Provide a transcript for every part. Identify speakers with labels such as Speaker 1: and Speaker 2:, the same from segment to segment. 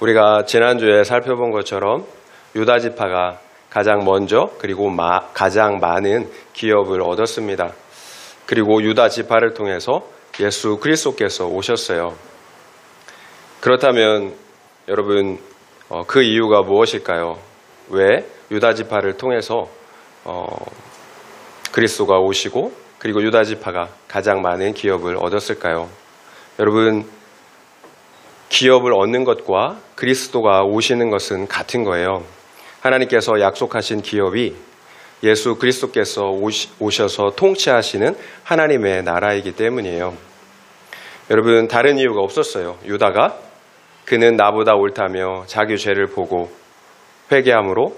Speaker 1: 우리가 지난주에 살펴본 것처럼 유다 지파가 가장 먼저 그리고 가장 많은 기업을 얻었습니다. 그리고 유다 지파를 통해서 예수 그리스도께서 오셨어요. 그렇다면 여러분 그 이유가 무엇일까요? 왜 유다 지파를 통해서 그리스도가 오시고 그리고 유다 지파가 가장 많은 기업을 얻었을까요? 여러분, 기업을 얻는 것과 그리스도가 오시는 것은 같은 거예요. 하나님께서 약속하신 기업이 예수 그리스도께서 오셔서 통치하시는 하나님의 나라이기 때문이에요. 여러분, 다른 이유가 없었어요. 유다가 그는 나보다 옳다며 자기 죄를 보고 회개함으로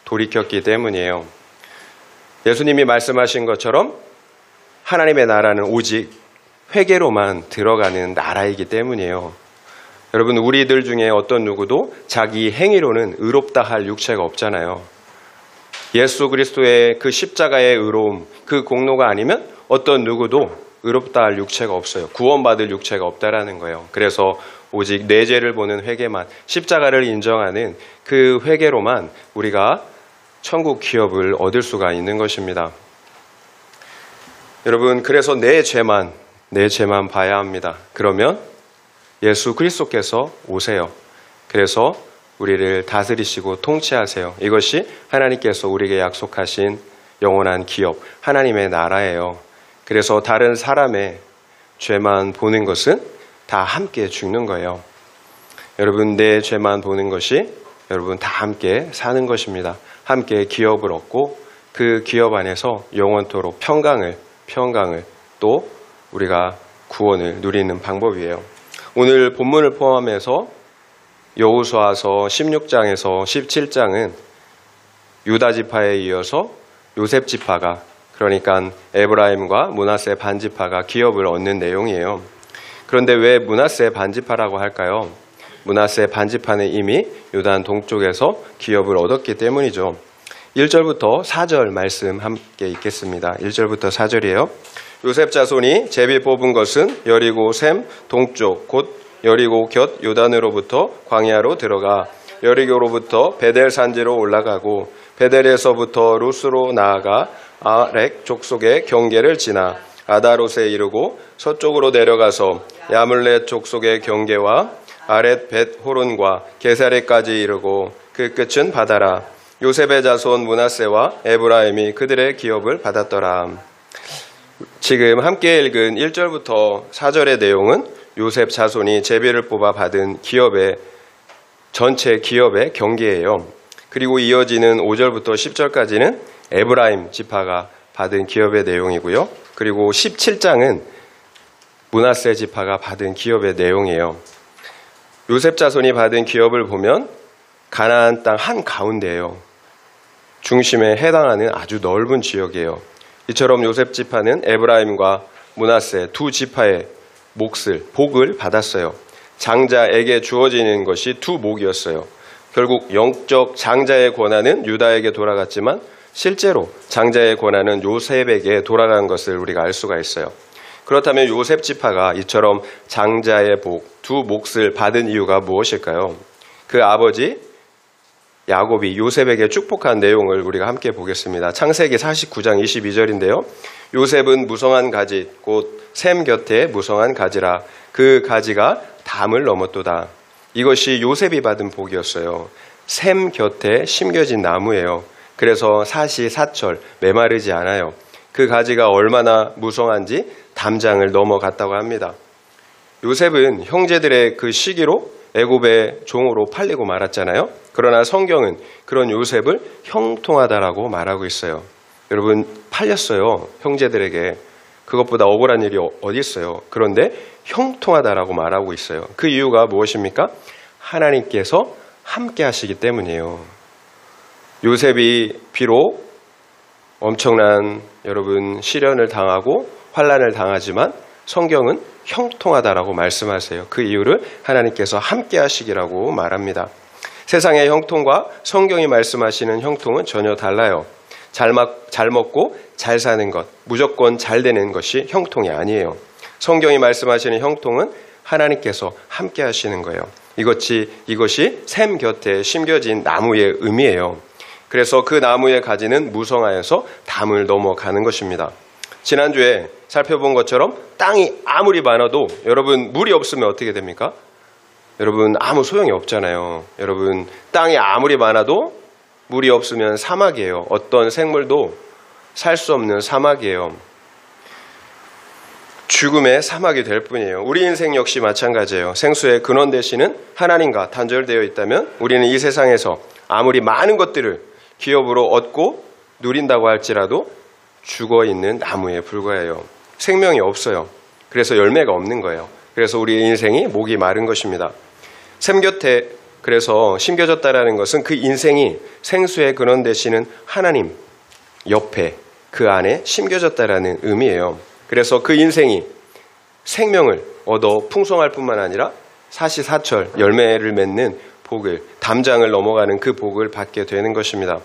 Speaker 1: 돌이켰기 때문이에요. 예수님이 말씀하신 것처럼 하나님의 나라는 오직 회개로만 들어가는 나라이기 때문이에요. 여러분, 우리들 중에 어떤 누구도 자기 행위로는 의롭다 할 육체가 없잖아요. 예수 그리스도의 그 십자가의 의로움, 그 공로가 아니면 어떤 누구도 의롭다 할 육체가 없어요. 구원받을 육체가 없다라는 거예요. 그래서 오직 내 죄를 보는 회개만, 십자가를 인정하는 그 회개로만 우리가 천국 기업을 얻을 수가 있는 것입니다. 여러분, 그래서 내 죄만 봐야 합니다. 그러면 예수 그리스도께서 오세요. 그래서 우리를 다스리시고 통치하세요. 이것이 하나님께서 우리에게 약속하신 영원한 기업, 하나님의 나라예요. 그래서 다른 사람의 죄만 보는 것은 다 함께 죽는 거예요. 여러분, 내 죄만 보는 것이 여러분 다 함께 사는 것입니다. 함께 기업을 얻고 그 기업 안에서 영원토록 평강을 또 우리가 구원을 누리는 방법이에요. 오늘 본문을 포함해서 여호수아서 16장에서 17장은 유다 지파에 이어서 요셉 지파가, 그러니까 에브라임과 므낫세 반지파가 기업을 얻는 내용이에요. 그런데 왜 므낫세 반지파라고 할까요? 므낫세 반지파는 이미 요단 동쪽에서 기업을 얻었기 때문이죠. 1절부터 4절 말씀 함께 읽겠습니다. 1절부터 4절이에요. 요셉 자손이 제비 뽑은 것은 여리고 셈 동쪽 곧 여리고 곁 요단으로부터 광야로 들어가 여리고로부터 베델 산지로 올라가고 베델에서부터 루스로 나아가 아렉 족속의 경계를 지나 아다롯에 이르고 서쪽으로 내려가서 야물렛 족속의 경계와 아렛 벳 호론과 게사레까지 이르고 그 끝은 바다라. 요셉의 자손 므낫세와 에브라임이 그들의 기업을 받았더라. 지금 함께 읽은 1절부터 4절의 내용은 요셉 자손이 제비를 뽑아 받은 전체 기업의 경계예요. 그리고 이어지는 5절부터 10절까지는 에브라임 지파가 받은 기업의 내용이고요. 그리고 17장은 므낫세 지파가 받은 기업의 내용이에요. 요셉 자손이 받은 기업을 보면 가나안 땅 한가운데예요. 중심에 해당하는 아주 넓은 지역이에요. 이처럼 요셉 지파는 에브라임과 므낫세 두 지파의 복을 받았어요. 장자에게 주어지는 것이 두 목이었어요. 결국 영적 장자의 권한은 유다에게 돌아갔지만 실제로 장자의 권한은 요셉에게 돌아간 것을 우리가 알 수가 있어요. 그렇다면 요셉 지파가 이처럼 장자의 두 몫을 받은 이유가 무엇일까요? 그 아버지 야곱이 요셉에게 축복한 내용을 우리가 함께 보겠습니다. 창세기 49장 22절인데요. 요셉은 무성한 가지 곧 셈 곁에 무성한 가지라. 그 가지가 담을 넘었도다. 이것이 요셉이 받은 복이었어요. 셈 곁에 심겨진 나무예요. 그래서 사시사철 메마르지 않아요. 그 가지가 얼마나 무성한지 담장을 넘어갔다고 합니다. 요셉은 형제들의 그 시기로 애굽의 종으로 팔리고 말았잖아요. 그러나 성경은 그런 요셉을 형통하다라고 말하고 있어요. 여러분, 팔렸어요. 형제들에게. 그것보다 억울한 일이 어디 있어요. 그런데 형통하다라고 말하고 있어요. 그 이유가 무엇입니까? 하나님께서 함께 하시기 때문이에요. 요셉이 비록 엄청난 여러분 시련을 당하고 환난을 당하지만 성경은 형통하다라고 말씀하세요. 그 이유를 하나님께서 함께 하시기라고 말합니다. 세상의 형통과 성경이 말씀하시는 형통은 전혀 달라요. 잘 먹고 잘 사는 것, 무조건 잘 되는 것이 형통이 아니에요. 성경이 말씀하시는 형통은 하나님께서 함께 하시는 거예요. 이것이 샘 곁에 심겨진 나무의 의미예요. 그래서 그 나무의 가지는 무성하여서 담을 넘어가는 것입니다. 지난주에 살펴본 것처럼 땅이 아무리 많아도 여러분 물이 없으면 어떻게 됩니까? 여러분 아무 소용이 없잖아요. 여러분 땅이 아무리 많아도 물이 없으면 사막이에요. 어떤 생물도 살 수 없는 사막이에요. 죽음의 사막이 될 뿐이에요. 우리 인생 역시 마찬가지예요. 생수의 근원 되시는 하나님과 단절되어 있다면 우리는 이 세상에서 아무리 많은 것들을 기업으로 얻고 누린다고 할지라도 죽어있는 나무에 불과해요. 생명이 없어요. 그래서 열매가 없는 거예요. 그래서 우리의 인생이 목이 마른 것입니다. 샘 곁에 그래서 심겨졌다라는 것은 그 인생이 생수의 근원 되시는 하나님 옆에 그 안에 심겨졌다라는 의미예요. 그래서 그 인생이 생명을 얻어 풍성할 뿐만 아니라 사시사철 열매를 맺는 복을, 담장을 넘어가는 그 복을 받게 되는 것입니다.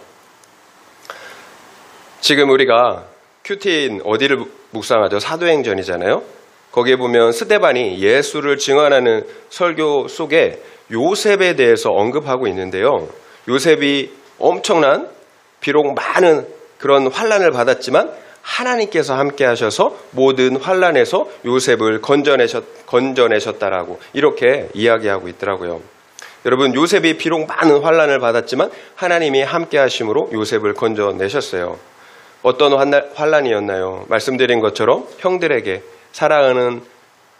Speaker 1: 지금 우리가 큐티인 어디를 묵상하죠? 사도행전이잖아요. 거기에 보면 스데반이 예수를 증언하는 설교 속에 요셉에 대해서 언급하고 있는데요. 요셉이 엄청난 비록 많은 그런 환난을 받았지만 하나님께서 함께 하셔서 모든 환난에서 요셉을 건져내셨다라고 이렇게 이야기하고 있더라고요. 여러분 요셉이 비록 많은 환난을 받았지만 하나님이 함께 하심으로 요셉을 건져내셨어요. 어떤 환난이었나요? 말씀드린 것처럼 형들에게 사랑하는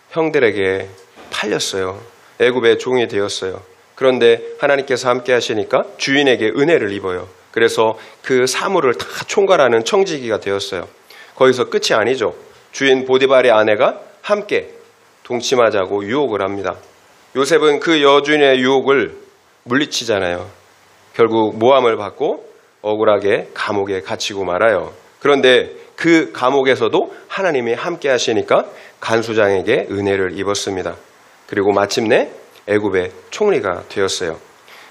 Speaker 1: 형들에게 팔렸어요. 애굽의 종이 되었어요. 그런데 하나님께서 함께 하시니까 주인에게 은혜를 입어요. 그래서 그 사물을 다 총괄하는 청지기가 되었어요. 거기서 끝이 아니죠. 주인 보디발의 아내가 함께 동침하자고 유혹을 합니다. 요셉은 그 여주인의 유혹을 물리치잖아요. 결국 모함을 받고 억울하게 감옥에 갇히고 말아요. 그런데 그 감옥에서도 하나님이 함께 하시니까 간수장에게 은혜를 입었습니다. 그리고 마침내 애굽의 총리가 되었어요.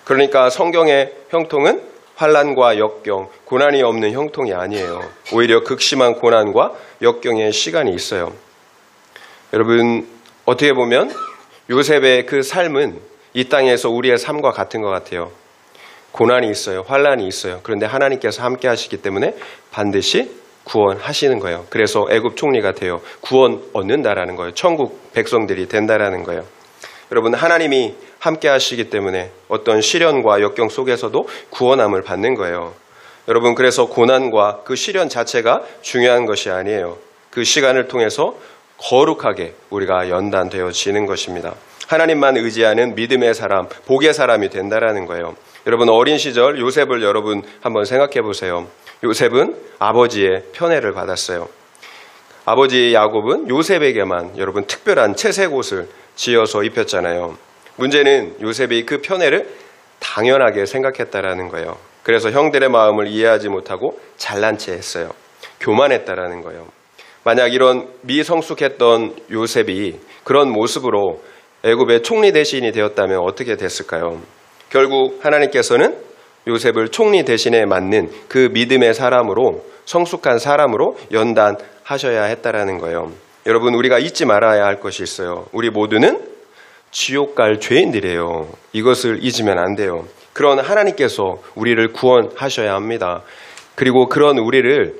Speaker 1: 그러니까 성경의 형통은 환난과 역경, 고난이 없는 형통이 아니에요. 오히려 극심한 고난과 역경의 시간이 있어요. 여러분 어떻게 보면 요셉의 그 삶은 이 땅에서 우리의 삶과 같은 것 같아요. 고난이 있어요. 환난이 있어요. 그런데 하나님께서 함께 하시기 때문에 반드시 구원하시는 거예요. 그래서 애굽 총리가 되어 구원 얻는다라는 거예요. 천국 백성들이 된다라는 거예요. 여러분 하나님이 함께 하시기 때문에 어떤 시련과 역경 속에서도 구원함을 받는 거예요. 여러분 그래서 고난과 그 시련 자체가 중요한 것이 아니에요. 그 시간을 통해서 거룩하게 우리가 연단되어지는 것입니다. 하나님만 의지하는 믿음의 사람, 복의 사람이 된다라는 거예요. 여러분 어린 시절 요셉을 여러분 한번 생각해 보세요. 요셉은 아버지의 편애를 받았어요. 아버지 야곱은 요셉에게만 여러분 특별한 채색 옷을 지어서 입혔잖아요. 문제는 요셉이 그 편애를 당연하게 생각했다라는 거예요. 그래서 형들의 마음을 이해하지 못하고 잘난 체 했어요. 교만했다라는 거예요. 만약 이런 미성숙했던 요셉이 그런 모습으로 애굽의 총리 대신이 되었다면 어떻게 됐을까요? 결국 하나님께서는 요셉을 총리 대신에 맞는 그 믿음의 사람으로 성숙한 사람으로 연단하셔야 했다라는 거예요. 여러분 우리가 잊지 말아야 할 것이 있어요. 우리 모두는 지옥 갈 죄인들이에요. 이것을 잊으면 안 돼요. 그런 하나님께서 우리를 구원하셔야 합니다. 그리고 그런 우리를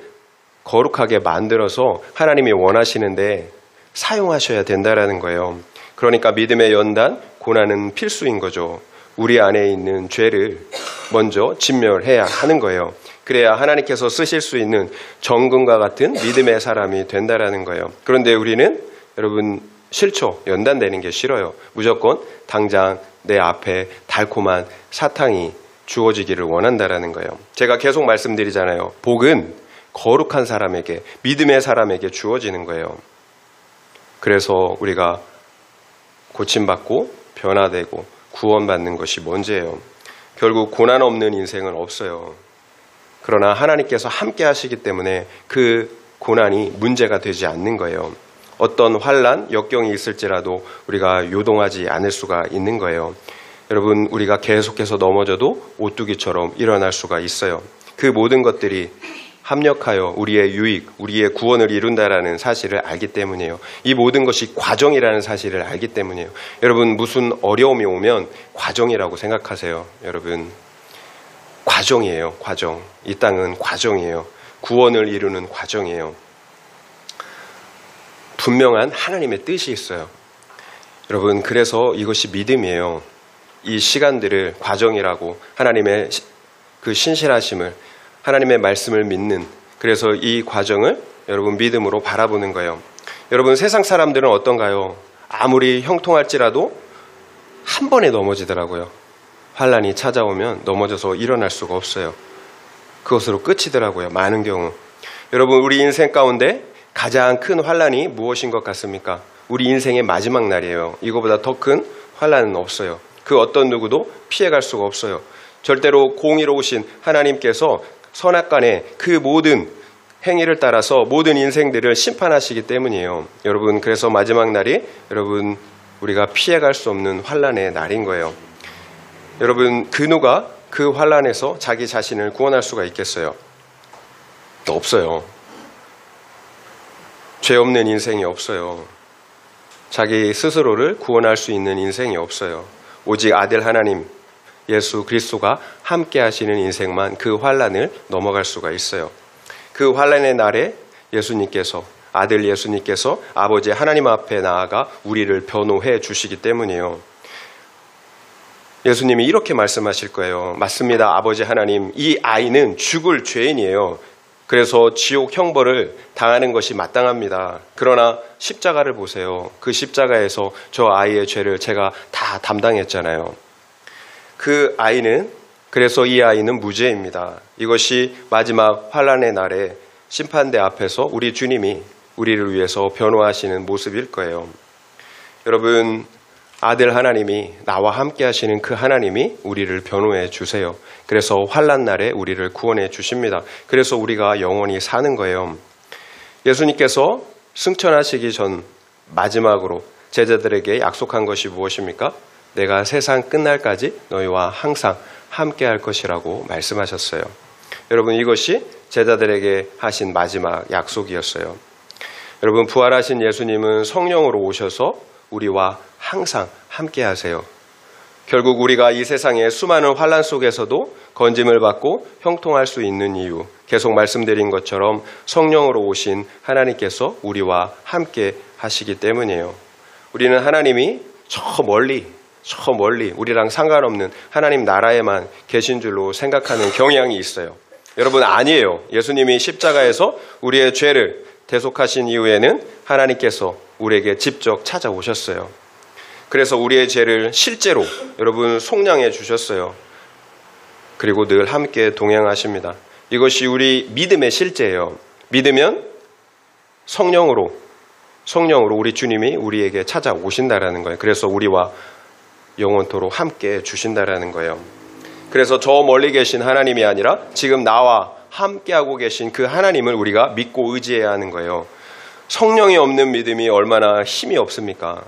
Speaker 1: 거룩하게 만들어서 하나님이 원하시는데 사용하셔야 된다라는 거예요. 그러니까 믿음의 연단, 고난은 필수인 거죠. 우리 안에 있는 죄를 먼저 진멸해야 하는 거예요. 그래야 하나님께서 쓰실 수 있는 정금과 같은 믿음의 사람이 된다라는 거예요. 그런데 우리는 여러분 싫죠. 연단되는 게 싫어요. 무조건 당장 내 앞에 달콤한 사탕이 주어지기를 원한다라는 거예요. 제가 계속 말씀드리잖아요. 복은 거룩한 사람에게, 믿음의 사람에게 주어지는 거예요. 그래서 우리가 고침받고 변화되고 구원받는 것이 문제예요. 결국 고난 없는 인생은 없어요. 그러나 하나님께서 함께 하시기 때문에 그 고난이 문제가 되지 않는 거예요. 어떤 환난, 역경이 있을지라도 우리가 요동하지 않을 수가 있는 거예요. 여러분 우리가 계속해서 넘어져도 오뚜기처럼 일어날 수가 있어요. 그 모든 것들이 합력하여 우리의 유익, 우리의 구원을 이룬다라는 사실을 알기 때문이에요. 이 모든 것이 과정이라는 사실을 알기 때문이에요. 여러분, 무슨 어려움이 오면 과정이라고 생각하세요. 여러분, 과정이에요. 과정. 이 땅은 과정이에요. 구원을 이루는 과정이에요. 분명한 하나님의 뜻이 있어요. 여러분, 그래서 이것이 믿음이에요. 이 시간들을 과정이라고, 하나님의 그 신실하심을, 하나님의 말씀을 믿는, 그래서 이 과정을 여러분 믿음으로 바라보는 거예요. 여러분, 세상 사람들은 어떤가요? 아무리 형통할지라도 한 번에 넘어지더라고요. 환란이 찾아오면 넘어져서 일어날 수가 없어요. 그것으로 끝이더라고요. 많은 경우. 여러분, 우리 인생 가운데 가장 큰 환란이 무엇인 것 같습니까? 우리 인생의 마지막 날이에요. 이거보다 더 큰 환란은 없어요. 그 어떤 누구도 피해갈 수가 없어요. 절대로 공의로우신 하나님께서 선악간의 그 모든 행위를 따라서 모든 인생들을 심판하시기 때문이에요. 여러분, 그래서 마지막 날이 여러분 우리가 피해갈 수 없는 환란의 날인 거예요. 여러분, 그 누가 그 환란에서 자기 자신을 구원할 수가 있겠어요? 없어요. 죄 없는 인생이 없어요. 자기 스스로를 구원할 수 있는 인생이 없어요. 오직 아들 하나님 예수 그리스도가 함께 하시는 인생만 그 환란을 넘어갈 수가 있어요. 그 환란의 날에 예수님께서, 아들 예수님께서 아버지 하나님 앞에 나아가 우리를 변호해 주시기 때문이에요. 예수님이 이렇게 말씀하실 거예요. 맞습니다. 아버지 하나님, 이 아이는 죽을 죄인이에요. 그래서 지옥 형벌을 당하는 것이 마땅합니다. 그러나 십자가를 보세요. 그 십자가에서 저 아이의 죄를 제가 다 담당했잖아요. 그 아이는, 그래서 이 아이는 무죄입니다. 이것이 마지막 환란의 날에 심판대 앞에서 우리 주님이 우리를 위해서 변호하시는 모습일 거예요. 여러분, 아들 하나님이, 나와 함께 하시는 그 하나님이 우리를 변호해 주세요. 그래서 환란 날에 우리를 구원해 주십니다. 그래서 우리가 영원히 사는 거예요. 예수님께서 승천하시기 전 마지막으로 제자들에게 약속한 것이 무엇입니까? 내가 세상 끝날까지 너희와 항상 함께 할 것이라고 말씀하셨어요. 여러분, 이것이 제자들에게 하신 마지막 약속이었어요. 여러분, 부활하신 예수님은 성령으로 오셔서 우리와 항상 함께 하세요. 결국 우리가 이 세상의 수많은 환란 속에서도 건짐을 받고 형통할 수 있는 이유, 계속 말씀드린 것처럼 성령으로 오신 하나님께서 우리와 함께 하시기 때문이에요. 우리는 하나님이 저 멀리 우리랑 상관없는 하나님 나라에만 계신 줄로 생각하는 경향이 있어요. 여러분, 아니에요. 예수님이 십자가에서 우리의 죄를 대속하신 이후에는 하나님께서 우리에게 직접 찾아오셨어요. 그래서 우리의 죄를 실제로 여러분 속량해 주셨어요. 그리고 늘 함께 동행하십니다. 이것이 우리 믿음의 실제예요. 믿으면 성령으로 우리 주님이 우리에게 찾아오신다라는 거예요. 그래서 우리와 영원토록 함께 주신다라는 거예요. 그래서 저 멀리 계신 하나님이 아니라 지금 나와 함께하고 계신 그 하나님을 우리가 믿고 의지해야 하는 거예요. 성령이 없는 믿음이 얼마나 힘이 없습니까?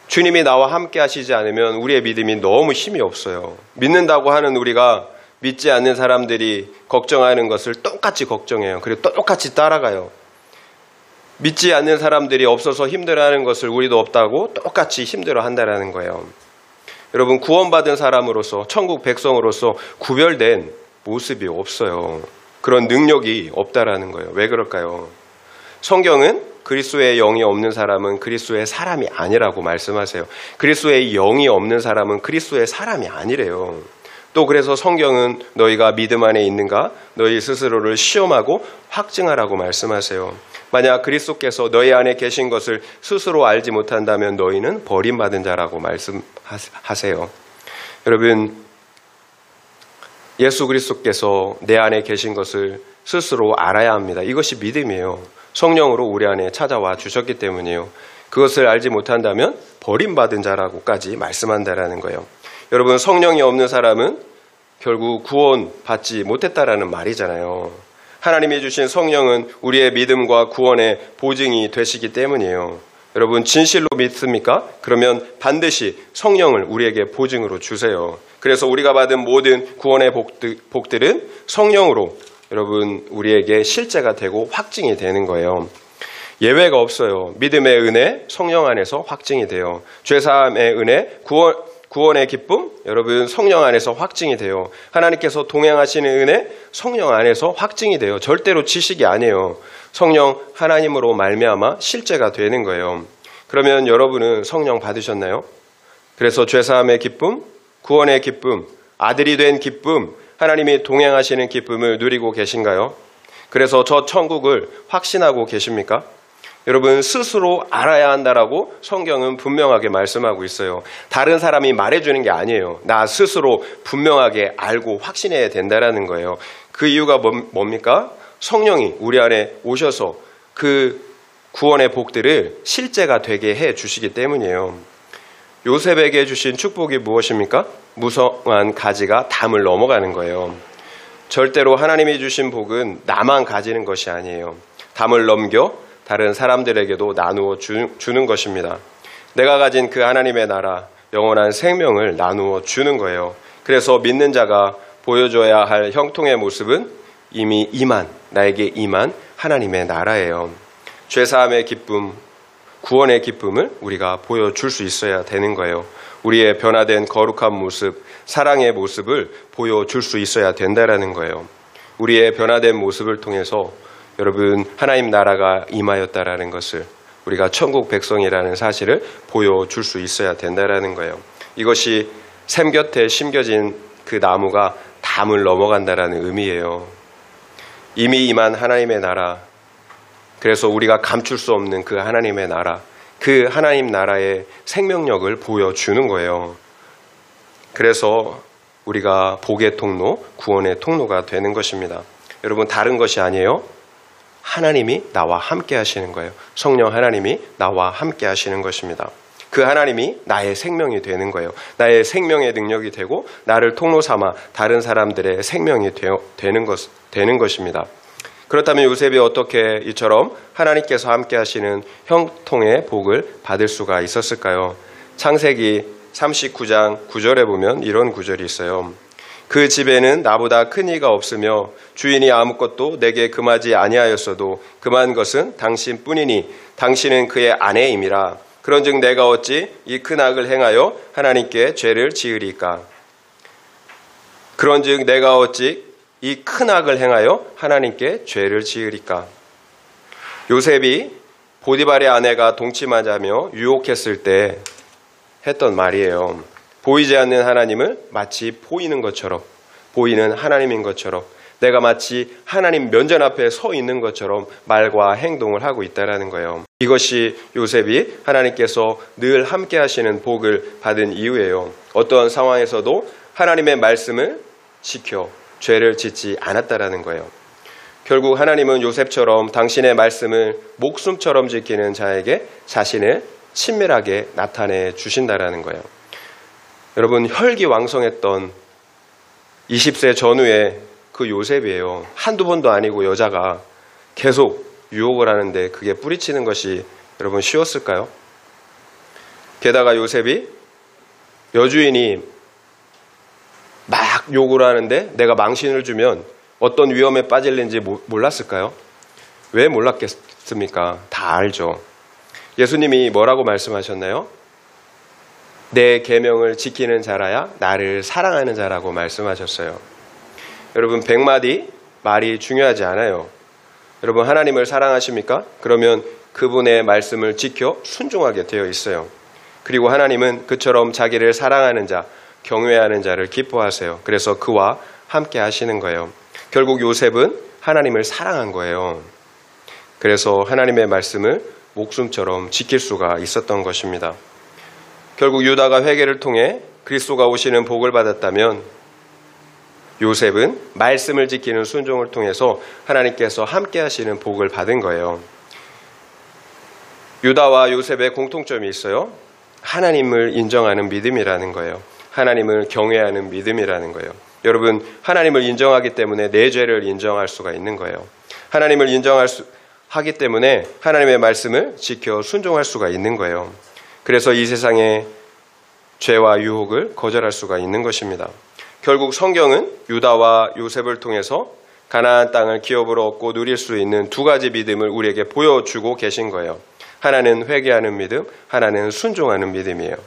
Speaker 1: 주님이 나와 함께 하시지 않으면 우리의 믿음이 너무 힘이 없어요. 믿는다고 하는 우리가 믿지 않는 사람들이 걱정하는 것을 똑같이 걱정해요. 그리고 똑같이 따라가요. 믿지 않는 사람들이 없어서 힘들어하는 것을 우리도 없다고 똑같이 힘들어한다는 거예요. 여러분, 구원받은 사람으로서, 천국 백성으로서 구별된 모습이 없어요. 그런 능력이 없다라는 거예요. 왜 그럴까요? 성경은 그리스도의 영이 없는 사람은 그리스도의 사람이 아니라고 말씀하세요. 그리스도의 영이 없는 사람은 그리스도의 사람이 아니래요. 또 그래서 성경은 너희가 믿음 안에 있는가? 너희 스스로를 시험하고 확증하라고 말씀하세요. 만약 그리스도께서 너희 안에 계신 것을 스스로 알지 못한다면 너희는 버림받은 자라고 말씀하세요. 여러분, 예수 그리스도께서 내 안에 계신 것을 스스로 알아야 합니다. 이것이 믿음이에요. 성령으로 우리 안에 찾아와 주셨기 때문이에요. 그것을 알지 못한다면 버림받은 자라고까지 말씀한다라는 거예요. 여러분, 성령이 없는 사람은 결국 구원받지 못했다라는 말이잖아요. 하나님이 주신 성령은 우리의 믿음과 구원의 보증이 되시기 때문이에요. 여러분, 진실로 믿습니까? 그러면 반드시 성령을 우리에게 보증으로 주세요. 그래서 우리가 받은 모든 구원의 복들은 성령으로 여러분 우리에게 실제가 되고 확증이 되는 거예요. 예외가 없어요. 믿음의 은혜, 성령 안에서 확증이 돼요. 죄사함의 은혜, 구원의 기쁨, 여러분 성령 안에서 확증이 돼요. 하나님께서 동행하시는 은혜, 성령 안에서 확증이 돼요. 절대로 지식이 아니에요. 성령 하나님으로 말미암아 실제가 되는 거예요. 그러면 여러분은 성령 받으셨나요? 그래서 죄사함의 기쁨, 구원의 기쁨, 아들이 된 기쁨, 하나님이 동행하시는 기쁨을 누리고 계신가요? 그래서 저 천국을 확신하고 계십니까? 여러분 스스로 알아야 한다라고 성경은 분명하게 말씀하고 있어요. 다른 사람이 말해주는 게 아니에요. 나 스스로 분명하게 알고 확신해야 된다라는 거예요. 그 이유가 뭡니까? 성령이 우리 안에 오셔서 그 구원의 복들을 실제가 되게 해 주시기 때문이에요. 요셉에게 주신 축복이 무엇입니까? 무성한 가지가 담을 넘어가는 거예요. 절대로 하나님이 주신 복은 나만 가지는 것이 아니에요. 담을 넘겨 다른 사람들에게도 나누어 주는 것입니다. 내가 가진 그 하나님의 나라, 영원한 생명을 나누어 주는 거예요. 그래서 믿는 자가 보여줘야 할 형통의 모습은 이미 나에게 임한 하나님의 나라예요. 죄사함의 기쁨, 구원의 기쁨을 우리가 보여줄 수 있어야 되는 거예요. 우리의 변화된 거룩한 모습, 사랑의 모습을 보여줄 수 있어야 된다라는 거예요. 우리의 변화된 모습을 통해서 여러분 하나님 나라가 임하였다라는 것을, 우리가 천국 백성이라는 사실을 보여줄 수 있어야 된다라는 거예요. 이것이 샘 곁에 심겨진 그 나무가 담을 넘어간다라는 의미예요. 이미 임한 하나님의 나라, 그래서 우리가 감출 수 없는 그 하나님의 나라, 그 하나님 나라의 생명력을 보여주는 거예요. 그래서 우리가 복의 통로, 구원의 통로가 되는 것입니다. 여러분 다른 것이 아니에요. 하나님이 나와 함께 하시는 거예요. 성령 하나님이 나와 함께 하시는 것입니다. 그 하나님이 나의 생명이 되는 거예요. 나의 생명의 능력이 되고 나를 통로 삼아 다른 사람들의 생명이 되는 것입니다. 그렇다면 요셉이 어떻게 이처럼 하나님께서 함께 하시는 형통의 복을 받을 수가 있었을까요? 창세기 39장 9절에 보면 이런 구절이 있어요. 그 집에는 나보다 큰 이가 없으며 주인이 아무것도 내게 금하지 아니하였어도 금한 것은 당신뿐이니 당신은 그의 아내임이라. 그런즉 내가 어찌 이 큰 악을 행하여 하나님께 죄를 지으리까? 그런즉 내가 어찌 이 큰 악을 행하여 하나님께 죄를 지으리까? 요셉이 보디발의 아내가 동침하자며 유혹했을 때 했던 말이에요. 보이지 않는 하나님을 마치 보이는 것처럼, 보이는 하나님인 것처럼, 내가 마치 하나님 면전 앞에 서 있는 것처럼 말과 행동을 하고 있다는 거예요. 이것이 요셉이 하나님께서 늘 함께 하시는 복을 받은 이유예요. 어떤 상황에서도 하나님의 말씀을 지켜 죄를 짓지 않았다라는 거예요. 결국 하나님은 요셉처럼 당신의 말씀을 목숨처럼 지키는 자에게 자신을 친밀하게 나타내 주신다라는 거예요. 여러분 혈기왕성했던 20세 전후의 그 요셉이에요. 한두 번도 아니고 여자가 계속 유혹을 하는데 그게 뿌리치는 것이 여러분 쉬웠을까요? 게다가 요셉이 여주인이 막 욕을 하는데 내가 망신을 주면 어떤 위험에 빠질는지 몰랐을까요? 왜 몰랐겠습니까? 다 알죠. 예수님이 뭐라고 말씀하셨나요? 내 계명을 지키는 자라야 나를 사랑하는 자라고 말씀하셨어요. 여러분 100마디 말이 중요하지 않아요. 여러분 하나님을 사랑하십니까? 그러면 그분의 말씀을 지켜 순종하게 되어 있어요. 그리고 하나님은 그처럼 자기를 사랑하는 자, 경외하는 자를 기뻐하세요. 그래서 그와 함께 하시는 거예요. 결국 요셉은 하나님을 사랑한 거예요. 그래서 하나님의 말씀을 목숨처럼 지킬 수가 있었던 것입니다. 결국 유다가 회개를 통해 그리스도가 오시는 복을 받았다면 요셉은 말씀을 지키는 순종을 통해서 하나님께서 함께 하시는 복을 받은 거예요. 유다와 요셉의 공통점이 있어요. 하나님을 인정하는 믿음이라는 거예요. 하나님을 경외하는 믿음이라는 거예요. 여러분 하나님을 인정하기 때문에 내 죄를 인정할 수가 있는 거예요. 하나님을 하기 때문에 하나님의 말씀을 지켜 순종할 수가 있는 거예요. 그래서 이 세상의 죄와 유혹을 거절할 수가 있는 것입니다. 결국 성경은 유다와 요셉을 통해서 가나안 땅을 기업으로 얻고 누릴 수 있는 두 가지 믿음을 우리에게 보여주고 계신 거예요. 하나는 회개하는 믿음, 하나는 순종하는 믿음이에요.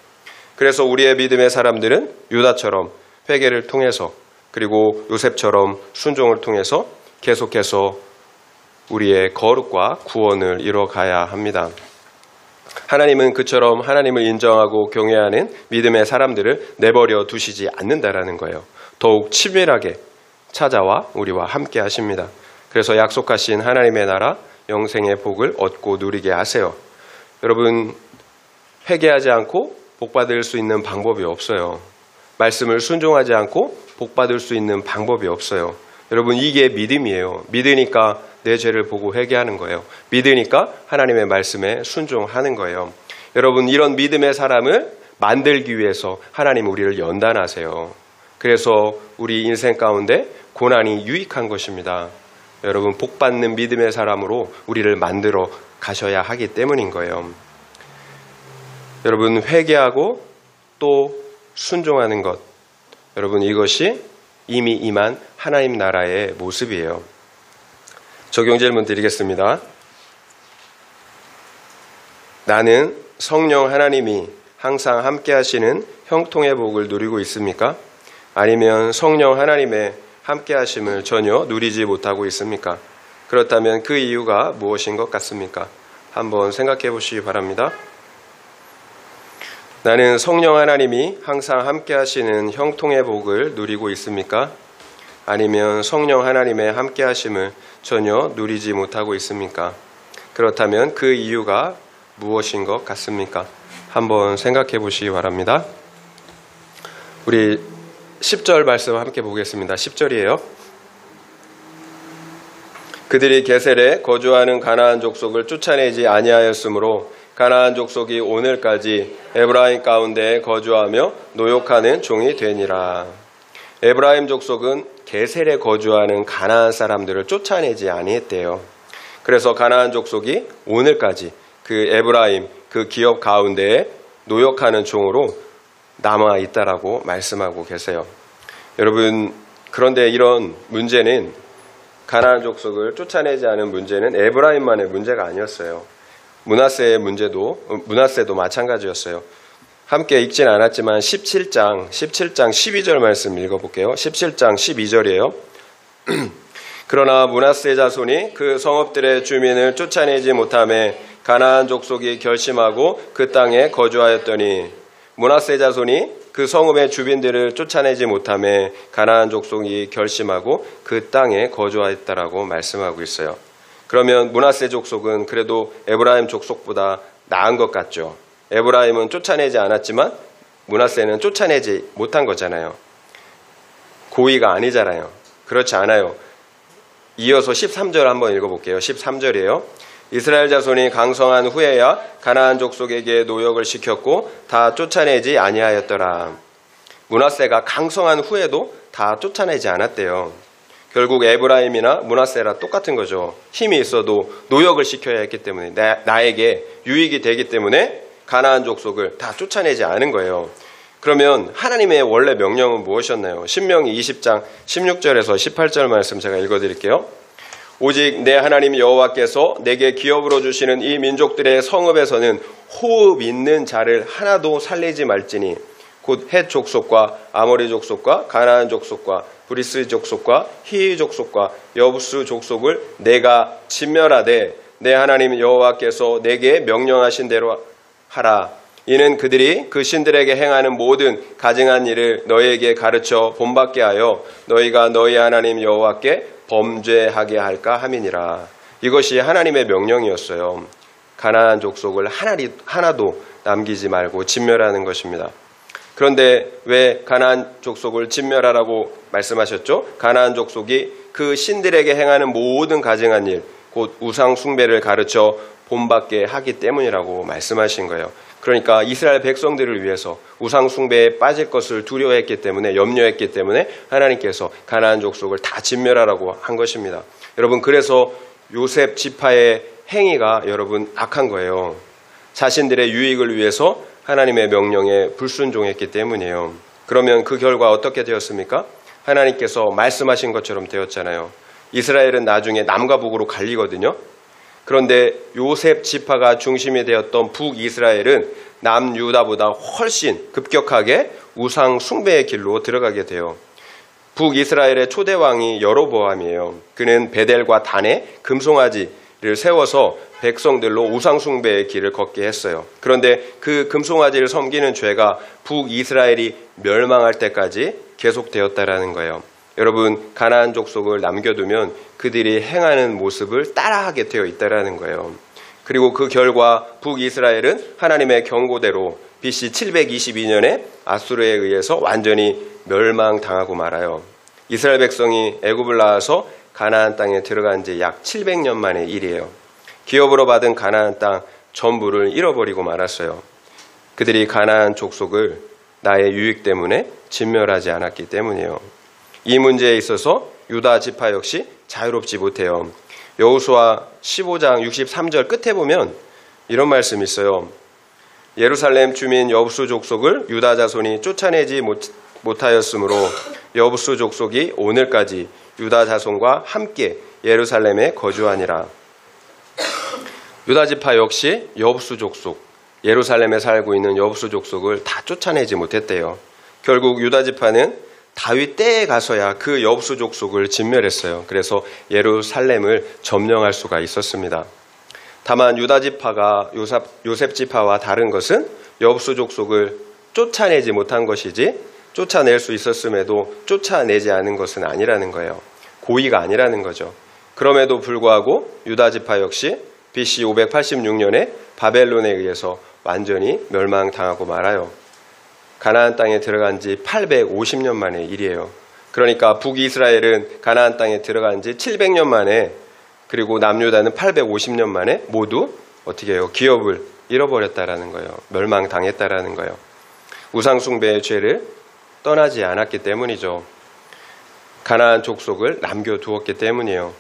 Speaker 1: 그래서 우리의 믿음의 사람들은 유다처럼 회개를 통해서 그리고 요셉처럼 순종을 통해서 계속해서 우리의 거룩과 구원을 이뤄가야 합니다. 하나님은 그처럼 하나님을 인정하고 경외하는 믿음의 사람들을 내버려 두시지 않는다라는 거예요. 더욱 치밀하게 찾아와 우리와 함께 하십니다. 그래서 약속하신 하나님의 나라, 영생의 복을 얻고 누리게 하세요. 여러분, 회개하지 않고 복받을 수 있는 방법이 없어요. 말씀을 순종하지 않고 복받을 수 있는 방법이 없어요. 여러분, 이게 믿음이에요. 믿으니까 내 죄를 보고 회개하는 거예요. 믿으니까 하나님의 말씀에 순종하는 거예요. 여러분, 이런 믿음의 사람을 만들기 위해서 하나님 우리를 연단하세요. 그래서 우리 인생 가운데 고난이 유익한 것입니다. 여러분, 복받는 믿음의 사람으로 우리를 만들어 가셔야 하기 때문인 거예요. 여러분, 회개하고 또 순종하는 것, 여러분, 이것이 이미 임한 하나님 나라의 모습이에요. 적용 질문 드리겠습니다. 나는 성령 하나님이 항상 함께 하시는 형통의 복을 누리고 있습니까? 아니면 성령 하나님의 함께 하심을 전혀 누리지 못하고 있습니까? 그렇다면 그 이유가 무엇인 것 같습니까? 한번 생각해 보시기 바랍니다. 나는 성령 하나님이 항상 함께 하시는 형통의 복을 누리고 있습니까? 아니면 성령 하나님의 함께 하심을 전혀 누리지 못하고 있습니까? 그렇다면 그 이유가 무엇인 것 같습니까? 한번 생각해 보시기 바랍니다. 우리 10절 말씀 함께 보겠습니다. 10절이에요. 그들이 게셀에 거주하는 가나안 족속을 쫓아내지 아니하였으므로 가나안 족속이 오늘까지 에브라임 가운데 거주하며 노역하는 종이 되니라. 에브라임 족속은 게셀에 거주하는 가나안 사람들을 쫓아내지 아니했대요. 그래서 가나안 족속이 오늘까지 그 에브라임 그 기업 가운데에 노역하는 종으로 남아 있다라고 말씀하고 계세요. 여러분, 그런데 이런 문제는 가나안 족속을 쫓아내지 않은 문제는 에브라임만의 문제가 아니었어요. 므낫세도 마찬가지였어요. 함께 읽진 않았지만 17장 12절 말씀 읽어볼게요. 17장 12절이에요. 그러나 므낫세 자손이 그 성읍들의 주민을 쫓아내지 못하매 가나안 족속이 결심하고 그 땅에 거주하였더니 므낫세 자손이 그 성읍의 주민들을 쫓아내지 못하매 가나안 족속이 결심하고 그 땅에 거주하였다라고 말씀하고 있어요. 그러면 므낫세 족속은 그래도 에브라임 족속보다 나은 것 같죠. 에브라임은 쫓아내지 않았지만 므낫세는 쫓아내지 못한 거잖아요. 고의가 아니잖아요. 그렇지 않아요. 이어서 13절 한번 읽어볼게요. 13절이에요. 이스라엘 자손이 강성한 후에야 가나안 족속에게 노역을 시켰고 다 쫓아내지 아니하였더라. 므낫세가 강성한 후에도 다 쫓아내지 않았대요. 결국 에브라임이나 므낫세라 똑같은 거죠. 힘이 있어도 노역을 시켜야 했기 때문에 나에게 유익이 되기 때문에 가나안 족속을 다 쫓아내지 않은 거예요. 그러면 하나님의 원래 명령은 무엇이었나요? 신명기 20장 16절에서 18절 말씀 제가 읽어드릴게요. 오직 내 하나님 여호와께서 내게 기업으로 주시는 이 민족들의 성읍에서는 호흡 있는 자를 하나도 살리지 말지니 곧 헷 족속과 아모리 족속과 가나안 족속과 브리스 족속과 히위 족속과 여부스 족속을 내가 진멸하되 내 하나님 여호와께서 내게 명령하신 대로 하라. 이는 그들이 그 신들에게 행하는 모든 가증한 일을 너희에게 가르쳐 본받게 하여 너희가 너희 하나님 여호와께 범죄하게 할까 함이니라. 이것이 하나님의 명령이었어요. 가나안 족속을 하나도 남기지 말고 진멸하는 것입니다. 그런데 왜 가나안 족속을 진멸하라고 말씀하셨죠? 가나안 족속이 그 신들에게 행하는 모든 가증한 일, 곧 우상 숭배를 가르쳐 본받게 하기 때문이라고 말씀하신 거예요. 그러니까 이스라엘 백성들을 위해서 우상 숭배에 빠질 것을 두려워했기 때문에, 염려했기 때문에 하나님께서 가나안 족속을 다 진멸하라고 한 것입니다. 여러분, 그래서 요셉 지파의 행위가 여러분 악한 거예요. 자신들의 유익을 위해서 하나님의 명령에 불순종했기 때문이에요. 그러면 그 결과 어떻게 되었습니까? 하나님께서 말씀하신 것처럼 되었잖아요. 이스라엘은 나중에 남과 북으로 갈리거든요. 그런데 요셉 지파가 중심이 되었던 북이스라엘은 남유다보다 훨씬 급격하게 우상 숭배의 길로 들어가게 돼요. 북이스라엘의 초대 왕이 여로보암이에요. 그는 베델과 단에 금송아지를 세워서 백성들로 우상 숭배의 길을 걷게 했어요. 그런데 그 금송아지를 섬기는 죄가 북이스라엘이 멸망할 때까지 계속되었다라는 거예요. 여러분, 가나안 족속을 남겨두면 그들이 행하는 모습을 따라하게 되어 있다라는 거예요. 그리고 그 결과 북이스라엘은 하나님의 경고대로 BC 722년에 아수르에 의해서 완전히 멸망당하고 말아요. 이스라엘 백성이 애굽을 나와서 가나안 땅에 들어간 지 약 700년 만의 일이에요. 기업으로 받은 가나안 땅 전부를 잃어버리고 말았어요. 그들이 가나안 족속을 나의 유익 때문에 진멸하지 않았기 때문이에요. 이 문제에 있어서 유다 지파 역시 자유롭지 못해요. 여호수아 15장 63절 끝에 보면 이런 말씀이 있어요. 예루살렘 주민 여부수 족속을 유다 자손이 쫓아내지 못하였으므로 여부수 족속이 오늘까지 유다 자손과 함께 예루살렘에 거주하니라. 유다 지파 역시 여부수 족속, 예루살렘에 살고 있는 여부수 족속을 다 쫓아내지 못했대요. 결국 유다 지파는 다윗 때에 가서야 그 여부수 족속을 진멸했어요. 그래서 예루살렘을 점령할 수가 있었습니다. 다만 유다 지파가 요셉 지파와 다른 것은 여부수 족속을 쫓아내지 못한 것이지 쫓아낼 수 있었음에도 쫓아내지 않은 것은 아니라는 거예요. 고의가 아니라는 거죠. 그럼에도 불구하고 유다 지파 역시 BC 586년에 바벨론에 의해서 완전히 멸망당하고 말아요. 가나안 땅에 들어간 지 850년 만의 일이에요. 그러니까 북이스라엘은 가나안 땅에 들어간 지 700년 만에, 그리고 남유다는 850년 만에 모두 어떻게 해요? 기업을 잃어버렸다라는 거예요. 멸망당했다라는 거예요. 우상숭배의 죄를 떠나지 않았기 때문이죠. 가나안 족속을 남겨두었기 때문이에요.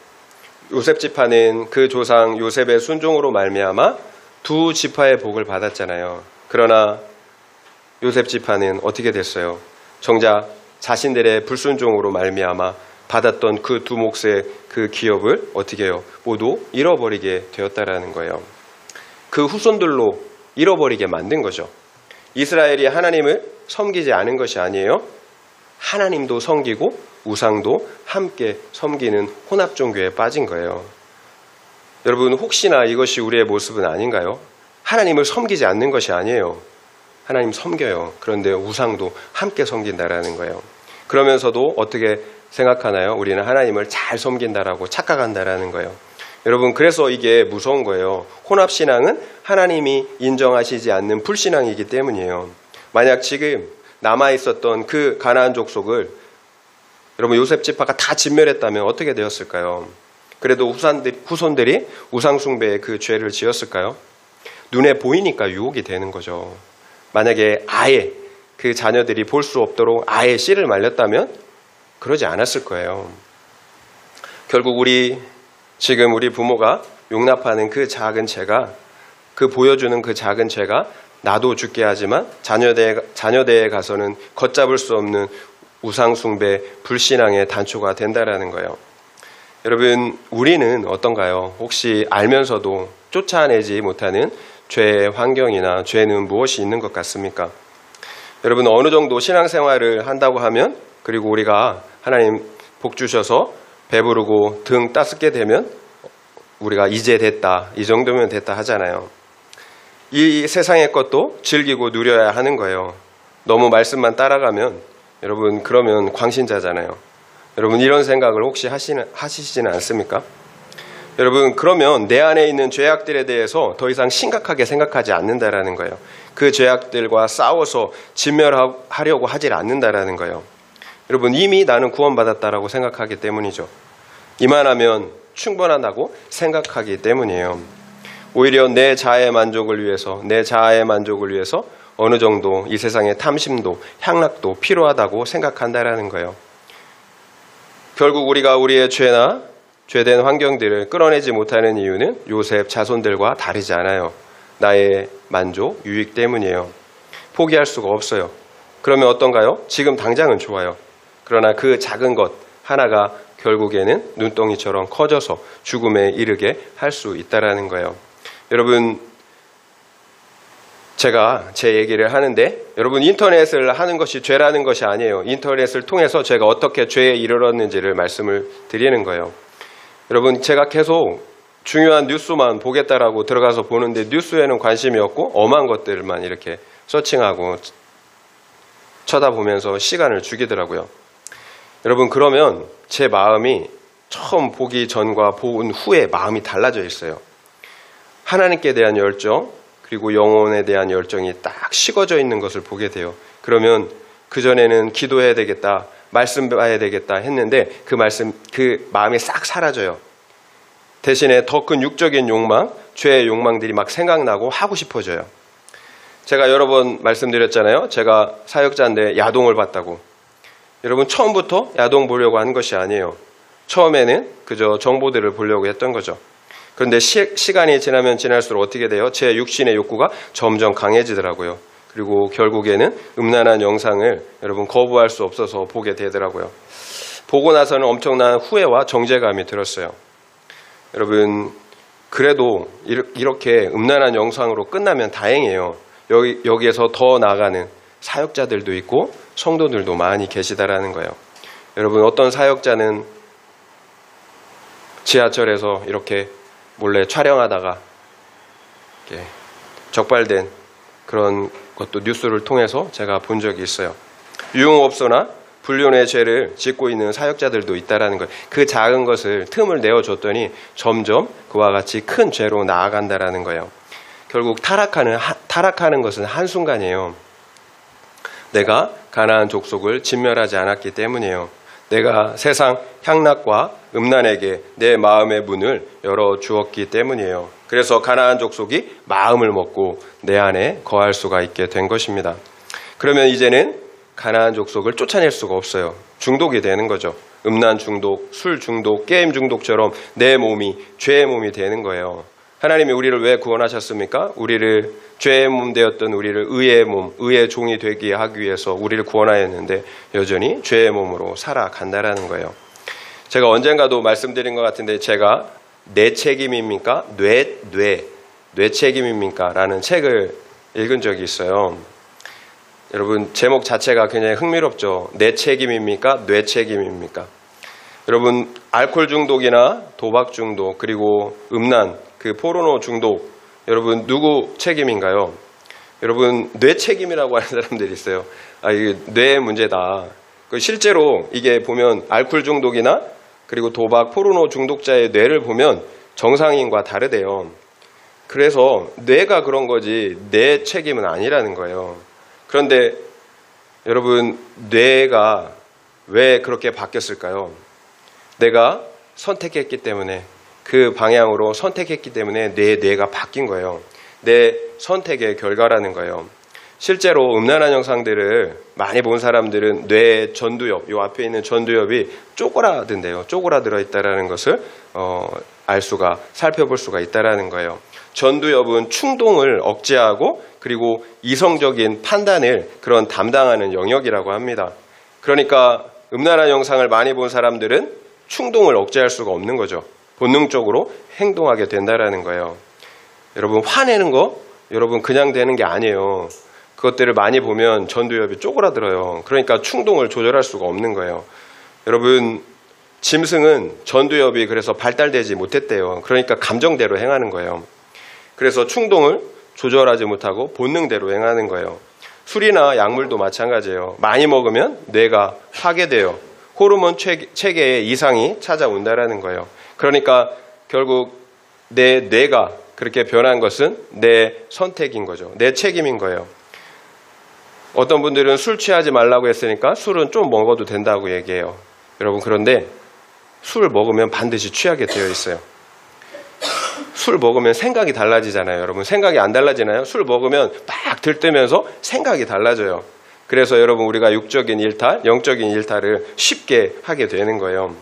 Speaker 1: 요셉 지파는 그 조상 요셉의 순종으로 말미암아 두 지파의 복을 받았잖아요. 그러나 요셉 지파는 어떻게 됐어요? 정작 자신들의 불순종으로 말미암아 받았던 그 두 몫의 그 기업을 어떻게 해요? 모두 잃어버리게 되었다라는 거예요. 그 후손들로 잃어버리게 만든 거죠. 이스라엘이 하나님을 섬기지 않은 것이 아니에요. 하나님도 섬기고 우상도 함께 섬기는 혼합종교에 빠진 거예요. 여러분, 혹시나 이것이 우리의 모습은 아닌가요? 하나님을 섬기지 않는 것이 아니에요. 하나님 섬겨요. 그런데 우상도 함께 섬긴다라는 거예요. 그러면서도 어떻게 생각하나요? 우리는 하나님을 잘 섬긴다라고 착각한다라는 거예요. 여러분, 그래서 이게 무서운 거예요. 혼합신앙은 하나님이 인정하시지 않는 불신앙이기 때문이에요. 만약 지금 남아있었던 그 가나안 족속을 여러분 요셉 지파가 다 진멸했다면 어떻게 되었을까요? 그래도 후손들이 우상숭배의 그 죄를 지었을까요? 눈에 보이니까 유혹이 되는 거죠. 만약에 아예 그 자녀들이 볼 수 없도록 아예 씨를 말렸다면 그러지 않았을 거예요. 결국 지금 우리 부모가 용납하는 그 작은 죄가, 그 보여주는 그 작은 죄가 나도 죽게 하지만 자녀대에 가서는 걷잡을 수 없는 우상숭배, 불신앙의 단초가 된다라는 거예요. 여러분, 우리는 어떤가요? 혹시 알면서도 쫓아내지 못하는 죄의 환경이나 죄는 무엇이 있는 것 같습니까? 여러분, 어느 정도 신앙생활을 한다고 하면, 그리고 우리가 하나님 복 주셔서 배부르고 등 따숩게 되면 우리가 이제 됐다, 이 정도면 됐다 하잖아요. 이 세상의 것도 즐기고 누려야 하는 거예요. 너무 말씀만 따라가면 여러분, 그러면 광신자잖아요. 여러분, 이런 생각을 혹시 하시지는 않습니까? 여러분, 그러면 내 안에 있는 죄악들에 대해서 더 이상 심각하게 생각하지 않는다라는 거예요. 그 죄악들과 싸워서 진멸하려고 하질 않는다라는 거예요. 여러분, 이미 나는 구원받았다라고 생각하기 때문이죠. 이만하면 충분하다고 생각하기 때문이에요. 오히려 내 자아의 만족을 위해서 어느 정도 이 세상의 탐심도 향락도 필요하다고 생각한다라는 거예요. 결국 우리가 우리의 죄나 죄된 환경들을 끌어내지 못하는 이유는 요셉 자손들과 다르지 않아요. 나의 만족, 유익 때문이에요. 포기할 수가 없어요. 그러면 어떤가요? 지금 당장은 좋아요. 그러나 그 작은 것, 하나가 결국에는 눈덩이처럼 커져서 죽음에 이르게 할 수 있다라는 거예요. 여러분, 제가 제 얘기를 하는데 여러분, 인터넷을 하는 것이 죄라는 것이 아니에요. 인터넷을 통해서 제가 어떻게 죄에 이르렀는지를 말씀을 드리는 거예요. 여러분, 제가 계속 중요한 뉴스만 보겠다라고 들어가서 보는데 뉴스에는 관심이 없고 엄한 것들만 이렇게 서칭하고 쳐다보면서 시간을 죽이더라고요. 여러분, 그러면 제 마음이 처음 보기 전과 본 후에 마음이 달라져 있어요. 하나님께 대한 열정, 그리고 영혼에 대한 열정이 딱 식어져 있는 것을 보게 돼요. 그러면 그전에는 기도해야 되겠다, 말씀 봐야 되겠다 했는데 그 마음이 싹 사라져요. 대신에 더 큰 육적인 욕망, 죄의 욕망들이 막 생각나고 하고 싶어져요. 제가 여러 번 말씀드렸잖아요. 제가 사역자인데 야동을 봤다고. 여러분, 처음부터 야동 보려고 한 것이 아니에요. 처음에는 그저 정보들을 보려고 했던 거죠. 그런데 시간이 지나면 지날수록 어떻게 돼요? 제 육신의 욕구가 점점 강해지더라고요. 그리고 결국에는 음란한 영상을 여러분 거부할 수 없어서 보게 되더라고요. 보고 나서는 엄청난 후회와 정죄감이 들었어요. 여러분, 그래도 이렇게 음란한 영상으로 끝나면 다행이에요. 여기에서 더 나아가는 사역자들도 있고 성도들도 많이 계시다라는 거예요. 여러분, 어떤 사역자는 지하철에서 이렇게 몰래 촬영하다가 이렇게 적발된 그런 것도 뉴스를 통해서 제가 본 적이 있어요. 유흥업소나 불륜의 죄를 짓고 있는 사역자들도 있다라는 거예요. 그 작은 것을 틈을 내어줬더니 점점 그와 같이 큰 죄로 나아간다라는 거예요. 결국 타락하는 것은 한순간이에요. 내가 가나안 족속을 진멸하지 않았기 때문이에요. 내가 세상 향락과 음란에게 내 마음의 문을 열어주었기 때문이에요. 그래서 가나안 족속이 마음을 먹고 내 안에 거할 수가 있게 된 것입니다. 그러면 이제는 가나안 족속을 쫓아낼 수가 없어요. 중독이 되는 거죠. 음란 중독, 술 중독, 게임 중독처럼 내 몸이 죄의 몸이 되는 거예요. 하나님이 우리를 왜 구원하셨습니까? 우리를 죄의 몸 되었던 우리를 의의 몸, 의의 종이 되게 하기 위해서 우리를 구원하였는데 여전히 죄의 몸으로 살아간다라는 거예요. 제가 언젠가도 말씀드린 것 같은데 제가 내 책임입니까? 뇌 책임입니까? 라는 책을 읽은 적이 있어요. 여러분, 제목 자체가 굉장히 흥미롭죠. 내 책임입니까? 뇌 책임입니까? 여러분, 알코올 중독이나 도박 중독, 그리고 음란, 그 포르노 중독, 여러분 누구 책임인가요? 여러분, 뇌 책임이라고 하는 사람들이 있어요. 이게 뇌의 문제다. 실제로 이게 보면 알코올 중독이나 그리고 도박, 포르노 중독자의 뇌를 보면 정상인과 다르대요. 그래서 뇌가 그런 거지 내 책임은 아니라는 거예요. 그런데 여러분, 뇌가 왜 그렇게 바뀌었을까요? 내가 선택했기 때문에, 그 방향으로 선택했기 때문에 내 뇌가 바뀐 거예요. 내 선택의 결과라는 거예요. 실제로 음란한 영상들을 많이 본 사람들은 뇌 전두엽, 요 앞에 있는 전두엽이 쪼그라든대요. 쪼그라들어 있다라는 것을 살펴볼 수가 있다라는 거예요. 전두엽은 충동을 억제하고 그리고 이성적인 판단을 그런 담당하는 영역이라고 합니다. 그러니까 음란한 영상을 많이 본 사람들은 충동을 억제할 수가 없는 거죠. 본능적으로 행동하게 된다라는 거예요. 여러분, 화내는 거 여러분 그냥 되는 게 아니에요. 그것들을 많이 보면 전두엽이 쪼그라들어요. 그러니까 충동을 조절할 수가 없는 거예요. 여러분, 짐승은 전두엽이 그래서 발달되지 못했대요. 그러니까 감정대로 행하는 거예요. 그래서 충동을 조절하지 못하고 본능대로 행하는 거예요. 술이나 약물도 마찬가지예요. 많이 먹으면 뇌가 파괴돼요. 호르몬 체계에 이상이 찾아온다라는 거예요. 그러니까 결국 내 뇌가 그렇게 변한 것은 내 선택인 거죠. 내 책임인 거예요. 어떤 분들은 술 취하지 말라고 했으니까 술은 좀 먹어도 된다고 얘기해요. 여러분, 그런데 술 먹으면 반드시 취하게 되어 있어요. 술 먹으면 생각이 달라지잖아요. 여러분, 생각이 안 달라지나요? 술 먹으면 막 들뜨면서 생각이 달라져요. 그래서 여러분, 우리가 육적인 일탈, 영적인 일탈을 쉽게 하게 되는 거예요.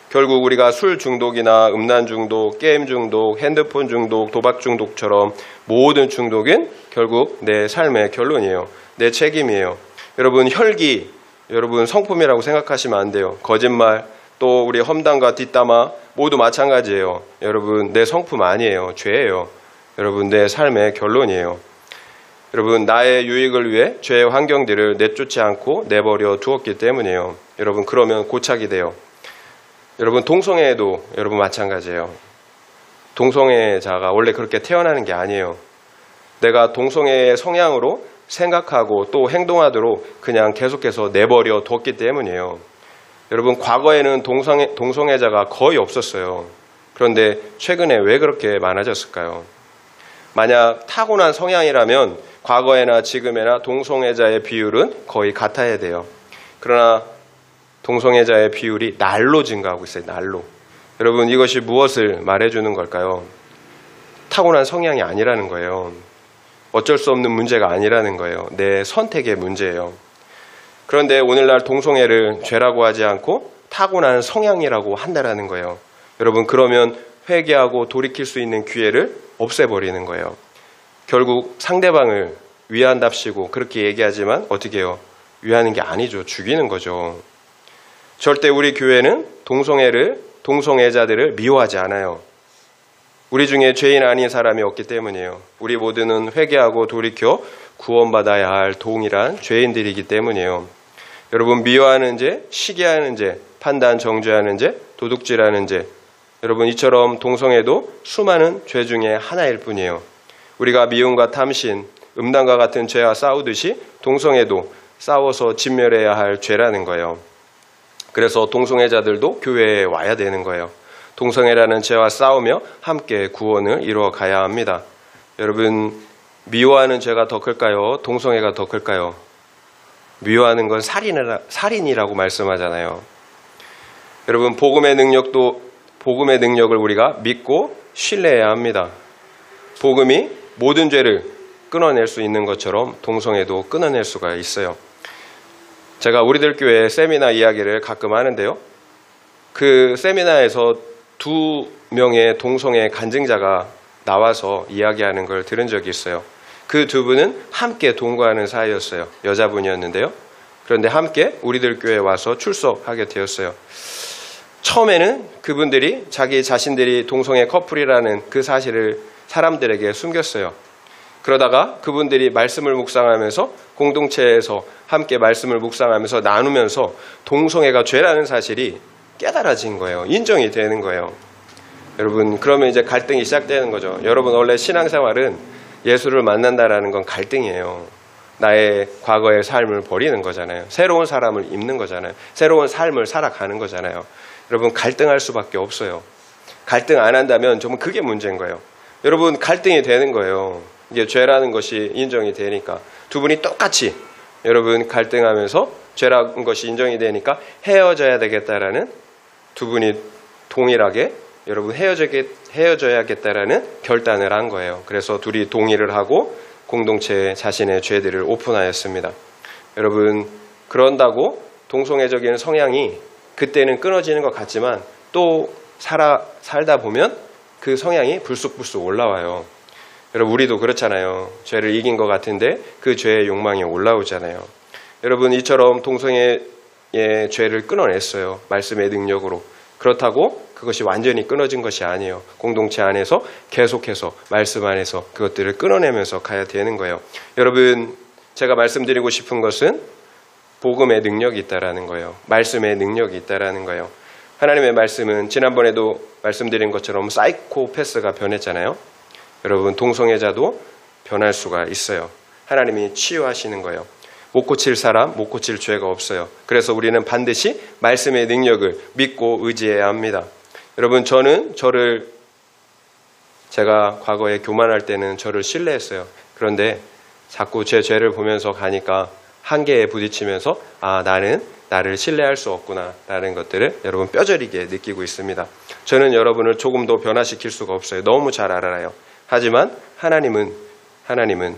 Speaker 1: 결국 우리가 술 중독이나 음란 중독, 게임 중독, 핸드폰 중독, 도박 중독처럼 모든 중독은 결국 내 삶의 결론이에요. 내 책임이에요. 여러분, 혈기, 여러분 성품이라고 생각하시면 안 돼요. 거짓말, 또 우리 험담과 뒷담화 모두 마찬가지예요. 여러분, 내 성품 아니에요. 죄예요. 여러분, 내 삶의 결론이에요. 여러분, 나의 유익을 위해 죄의 환경들을 내쫓지 않고 내버려 두었기 때문이에요. 여러분, 그러면 고착이 돼요. 여러분, 동성애도 여러분 마찬가지예요. 동성애자가 원래 그렇게 태어나는 게 아니에요. 내가 동성애의 성향으로 생각하고 또 행동하도록 그냥 계속해서 내버려 뒀기 때문이에요. 여러분, 과거에는 동성애자가 거의 없었어요. 그런데 최근에 왜 그렇게 많아졌을까요? 만약 타고난 성향이라면 과거에나 지금에나 동성애자의 비율은 거의 같아야 돼요. 그러나 동성애자의 비율이 날로 증가하고 있어요. 날로. 여러분, 이것이 무엇을 말해주는 걸까요? 타고난 성향이 아니라는 거예요. 어쩔 수 없는 문제가 아니라는 거예요. 내 선택의 문제예요. 그런데 오늘날 동성애를 죄라고 하지 않고 타고난 성향이라고 한다라는 거예요. 여러분, 그러면 회개하고 돌이킬 수 있는 기회를 없애버리는 거예요. 결국 상대방을 위한답시고 그렇게 얘기하지만 어떻게 해요? 위하는 게 아니죠. 죽이는 거죠. 절대 우리 교회는 동성애자들을 미워하지 않아요. 우리 중에 죄인 아닌 사람이 없기 때문이에요. 우리 모두는 회개하고 돌이켜 구원받아야 할 동일한 죄인들이기 때문이에요. 여러분, 미워하는 죄, 시기하는 죄, 판단 정죄하는 죄, 도둑질하는 죄, 여러분, 이처럼 동성애도 수많은 죄 중에 하나일 뿐이에요. 우리가 미움과 탐심, 음란과 같은 죄와 싸우듯이 동성애도 싸워서 진멸해야 할 죄라는 거예요. 그래서 동성애자들도 교회에 와야 되는 거예요. 동성애라는 죄와 싸우며 함께 구원을 이루어 가야 합니다. 여러분, 미워하는 죄가 더 클까요? 동성애가 더 클까요? 미워하는 건 살인이라고 말씀하잖아요. 여러분, 복음의 능력을 우리가 믿고 신뢰해야 합니다. 복음이 모든 죄를 끊어낼 수 있는 것처럼 동성애도 끊어낼 수가 있어요. 제가 우리들 교회 세미나 이야기를 가끔 하는데요. 그 세미나에서 2명의 동성애 간증자가 나와서 이야기하는 걸 들은 적이 있어요. 그 두 분은 함께 동거하는 사이였어요. 여자분이었는데요. 그런데 함께 우리들 교회에 와서 출석하게 되었어요. 처음에는 그분들이 자기 자신들이 동성애 커플이라는 그 사실을 사람들에게 숨겼어요. 그러다가 그분들이 말씀을 묵상하면서 공동체에서 함께 말씀을 묵상하면서 나누면서 동성애가 죄라는 사실이 깨달아진 거예요. 인정이 되는 거예요. 여러분, 그러면 이제 갈등이 시작되는 거죠. 여러분, 원래 신앙생활은 예수를 만난다라는 건 갈등이에요. 나의 과거의 삶을 버리는 거잖아요. 새로운 사람을 입는 거잖아요. 새로운 삶을 살아가는 거잖아요. 여러분, 갈등할 수밖에 없어요. 갈등 안 한다면 정말 그게 문제인 거예요. 여러분, 갈등이 되는 거예요. 이게 죄라는 것이 인정이 되니까. 두 분이 똑같이 여러분 갈등하면서 죄라는 것이 인정이 되니까 헤어져야 되겠다라는, 두 분이 동일하게 여러분 헤어져야겠다라는 결단을 한 거예요. 그래서 둘이 동의를 하고 공동체에 자신의 죄들을 오픈하였습니다. 여러분, 그런다고 동성애적인 성향이 그때는 끊어지는 것 같지만 또 살다 보면 그 성향이 불쑥불쑥 올라와요. 여러분, 우리도 그렇잖아요. 죄를 이긴 것 같은데 그 죄의 욕망이 올라오잖아요. 여러분, 이처럼 동성애의 죄를 끊어냈어요. 말씀의 능력으로. 그렇다고 그것이 완전히 끊어진 것이 아니에요. 공동체 안에서 계속해서 말씀 안에서 그것들을 끊어내면서 가야 되는 거예요. 여러분, 제가 말씀드리고 싶은 것은 복음의 능력이 있다라는 거예요. 말씀의 능력이 있다라는 거예요. 하나님의 말씀은 지난번에도 말씀드린 것처럼 사이코패스가 변했잖아요. 여러분, 동성애자도 변할 수가 있어요. 하나님이 치유하시는 거예요. 못 고칠 사람, 못 고칠 죄가 없어요. 그래서 우리는 반드시 말씀의 능력을 믿고 의지해야 합니다. 여러분, 제가 과거에 교만할 때는 저를 신뢰했어요. 그런데 자꾸 제 죄를 보면서 가니까 한계에 부딪히면서 나는 나를 신뢰할 수 없구나 라는 것들을 여러분 뼈저리게 느끼고 있습니다. 저는 여러분을 조금 더 변화시킬 수가 없어요. 너무 잘 알아요. 하지만 하나님은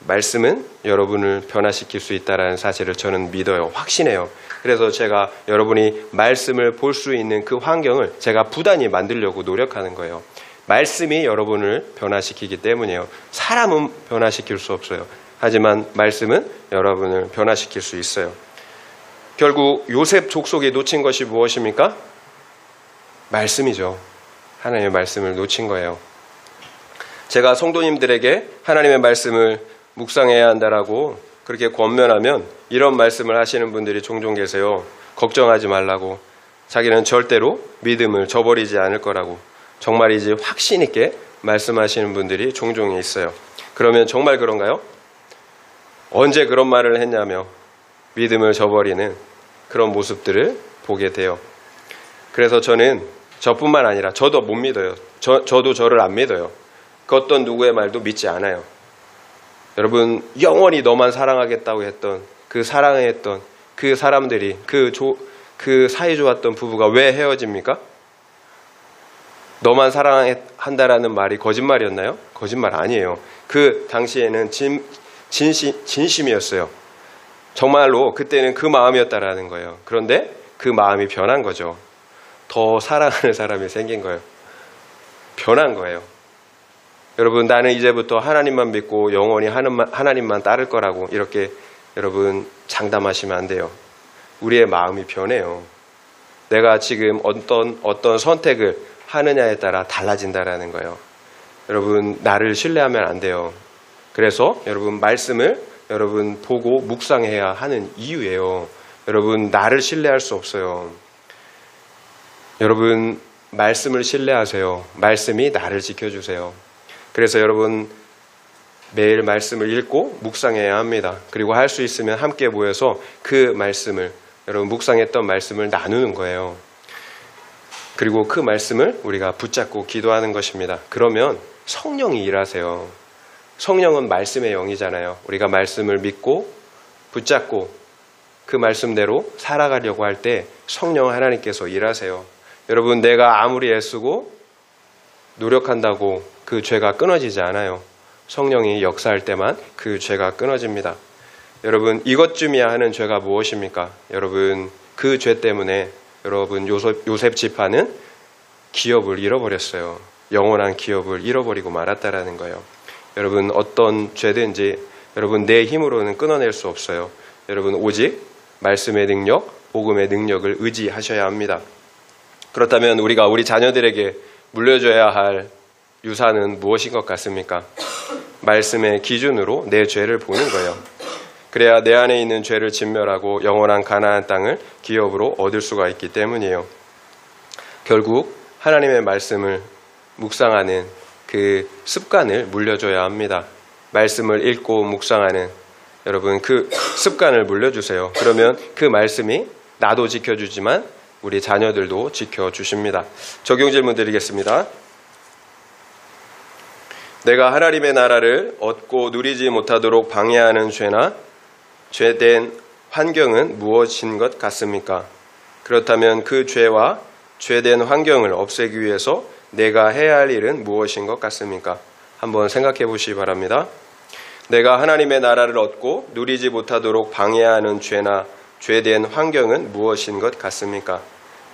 Speaker 1: 말씀은 여러분을 변화시킬 수 있다는 사실을 저는 믿어요. 확신해요. 그래서 제가 여러분이 말씀을 볼 수 있는 그 환경을 제가 부단히 만들려고 노력하는 거예요. 말씀이 여러분을 변화시키기 때문이에요. 사람은 변화시킬 수 없어요. 하지만 말씀은 여러분을 변화시킬 수 있어요. 결국 요셉 족속이 놓친 것이 무엇입니까? 말씀이죠. 하나님의 말씀을 놓친 거예요. 제가 성도님들에게 하나님의 말씀을 묵상해야 한다라고 그렇게 권면하면 이런 말씀을 하시는 분들이 종종 계세요. 걱정하지 말라고. 자기는 절대로 믿음을 저버리지 않을 거라고. 정말이지 확신 있게 말씀하시는 분들이 종종 있어요. 그러면 정말 그런가요? 언제 그런 말을 했냐며 믿음을 저버리는 그런 모습들을 보게 돼요. 그래서 저는 저뿐만 아니라 저도 못 믿어요. 저도 저를 안 믿어요. 그 어떤 누구의 말도 믿지 않아요. 여러분, 영원히 너만 사랑하겠다고 했던 그 사랑했던 그 사람들이 그 사이 좋았던 부부가 왜 헤어집니까? 너만 사랑한다라는 말이 거짓말이었나요? 거짓말 아니에요. 그 당시에는 진심이었어요. 정말로 그때는 그 마음이었다라는 거예요. 그런데 그 마음이 변한 거죠. 더 사랑하는 사람이 생긴 거예요. 변한 거예요. 여러분, 나는 이제부터 하나님만 믿고 영원히 하나님만 따를 거라고 이렇게 여러분 장담하시면 안 돼요. 우리의 마음이 변해요. 내가 지금 어떤 선택을 하느냐에 따라 달라진다라는 거예요. 여러분, 나를 신뢰하면 안 돼요. 그래서 여러분, 말씀을 여러분 보고 묵상해야 하는 이유예요. 여러분, 나를 신뢰할 수 없어요. 여러분, 말씀을 신뢰하세요. 말씀이 나를 지켜주세요. 그래서 여러분, 매일 말씀을 읽고 묵상해야 합니다. 그리고 할 수 있으면 함께 모여서 그 말씀을, 여러분 묵상했던 말씀을 나누는 거예요. 그리고 그 말씀을 우리가 붙잡고 기도하는 것입니다. 그러면 성령이 일하세요. 성령은 말씀의 영이잖아요. 우리가 말씀을 믿고 붙잡고 그 말씀대로 살아가려고 할 때 성령 하나님께서 일하세요. 여러분, 내가 아무리 애쓰고 노력한다고 그 죄가 끊어지지 않아요. 성령이 역사할 때만 그 죄가 끊어집니다. 여러분, 이것쯤이야 하는 죄가 무엇입니까? 여러분, 그 죄 때문에 여러분 요셉 지파는 기업을 잃어버렸어요. 영원한 기업을 잃어버리고 말았다라는 거예요. 여러분, 어떤 죄든지 여러분 내 힘으로는 끊어낼 수 없어요. 여러분, 오직 말씀의 능력, 복음의 능력을 의지하셔야 합니다. 그렇다면 우리가 우리 자녀들에게 물려줘야 할 유산은 무엇인 것 같습니까? 말씀의 기준으로 내 죄를 보는 거예요. 그래야 내 안에 있는 죄를 진멸하고 영원한 가나안 땅을 기업으로 얻을 수가 있기 때문이에요. 결국 하나님의 말씀을 묵상하는 그 습관을 물려줘야 합니다. 말씀을 읽고 묵상하는 여러분 그 습관을 물려주세요. 그러면 그 말씀이 나도 지켜주지만 우리 자녀들도 지켜주십니다. 적용 질문 드리겠습니다. 내가 하나님의 나라를 얻고 누리지 못하도록 방해하는 죄나 죄된 환경은 무엇인 것 같습니까? 그렇다면 그 죄와 죄된 환경을 없애기 위해서 내가 해야 할 일은 무엇인 것 같습니까? 한번 생각해 보시기 바랍니다. 내가 하나님의 나라를 얻고 누리지 못하도록 방해하는 죄나 죄된 환경은 무엇인 것 같습니까?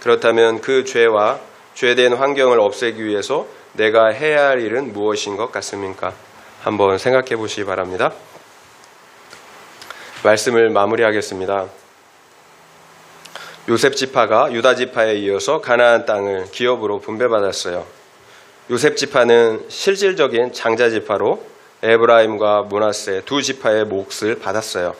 Speaker 1: 그렇다면 그 죄와 죄된 환경을 없애기 위해서 내가 해야 할 일은 무엇인 것 같습니까? 한번 생각해 보시기 바랍니다. 말씀을 마무리하겠습니다. 요셉 지파가 유다 지파에 이어서 가나안 땅을 기업으로 분배받았어요. 요셉 지파는 실질적인 장자 지파로 에브라임과 므낫세 두 지파의 몫을 받았어요.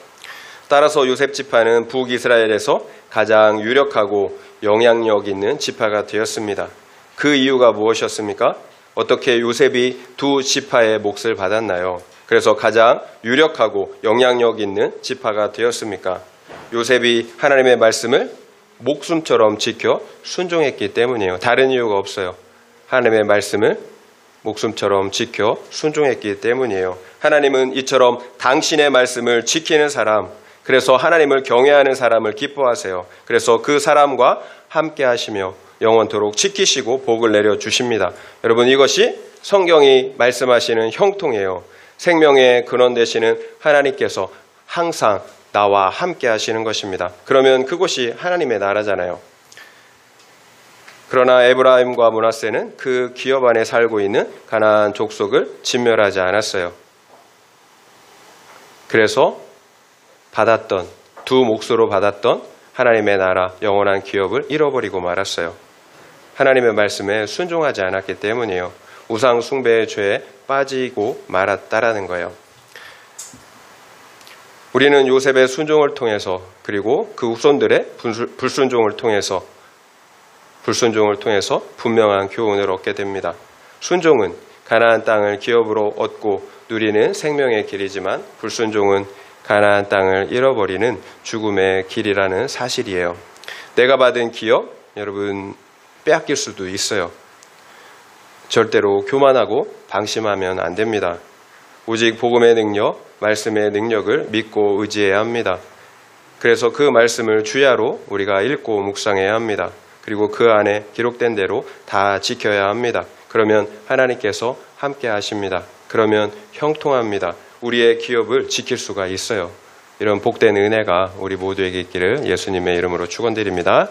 Speaker 1: 따라서 요셉 지파는 북이스라엘에서 가장 유력하고 영향력 있는 지파가 되었습니다. 그 이유가 무엇이었습니까? 어떻게 요셉이 두 지파의 몫을 받았나요? 그래서 가장 유력하고 영향력 있는 지파가 되었습니까? 요셉이 하나님의 말씀을 목숨처럼 지켜 순종했기 때문이에요. 다른 이유가 없어요. 하나님의 말씀을 목숨처럼 지켜 순종했기 때문이에요. 하나님은 이처럼 당신의 말씀을 지키는 사람, 그래서 하나님을 경외하는 사람을 기뻐하세요. 그래서 그 사람과 함께 하시며 영원토록 지키시고 복을 내려주십니다. 여러분, 이것이 성경이 말씀하시는 형통이에요. 생명의 근원 되시는 하나님께서 항상 나와 함께 하시는 것입니다. 그러면 그곳이 하나님의 나라잖아요. 그러나 에브라임과 므낫세는 그 기업 안에 살고 있는 가나안 족속을 진멸하지 않았어요. 그래서 두 몫으로 받았던 하나님의 나라 영원한 기업을 잃어버리고 말았어요. 하나님의 말씀에 순종하지 않았기 때문이에요. 우상 숭배의 죄에 빠지고 말았다라는 거예요. 우리는 요셉의 순종을 통해서 그리고 그 후손들의 불순종을 통해서 분명한 교훈을 얻게 됩니다. 순종은 가나안 땅을 기업으로 얻고 누리는 생명의 길이지만 불순종은 가나안 땅을 잃어버리는 죽음의 길이라는 사실이에요. 내가 받은 기업, 여러분 빼앗길 수도 있어요. 절대로 교만하고 방심하면 안 됩니다. 오직 복음의 능력, 말씀의 능력을 믿고 의지해야 합니다. 그래서 그 말씀을 주야로 우리가 읽고 묵상해야 합니다. 그리고 그 안에 기록된 대로 다 지켜야 합니다. 그러면 하나님께서 함께 하십니다. 그러면 형통합니다. 우리의 기업을 지킬 수가 있어요. 이런 복된 은혜가 우리 모두에게 있기를 예수님의 이름으로 축원드립니다.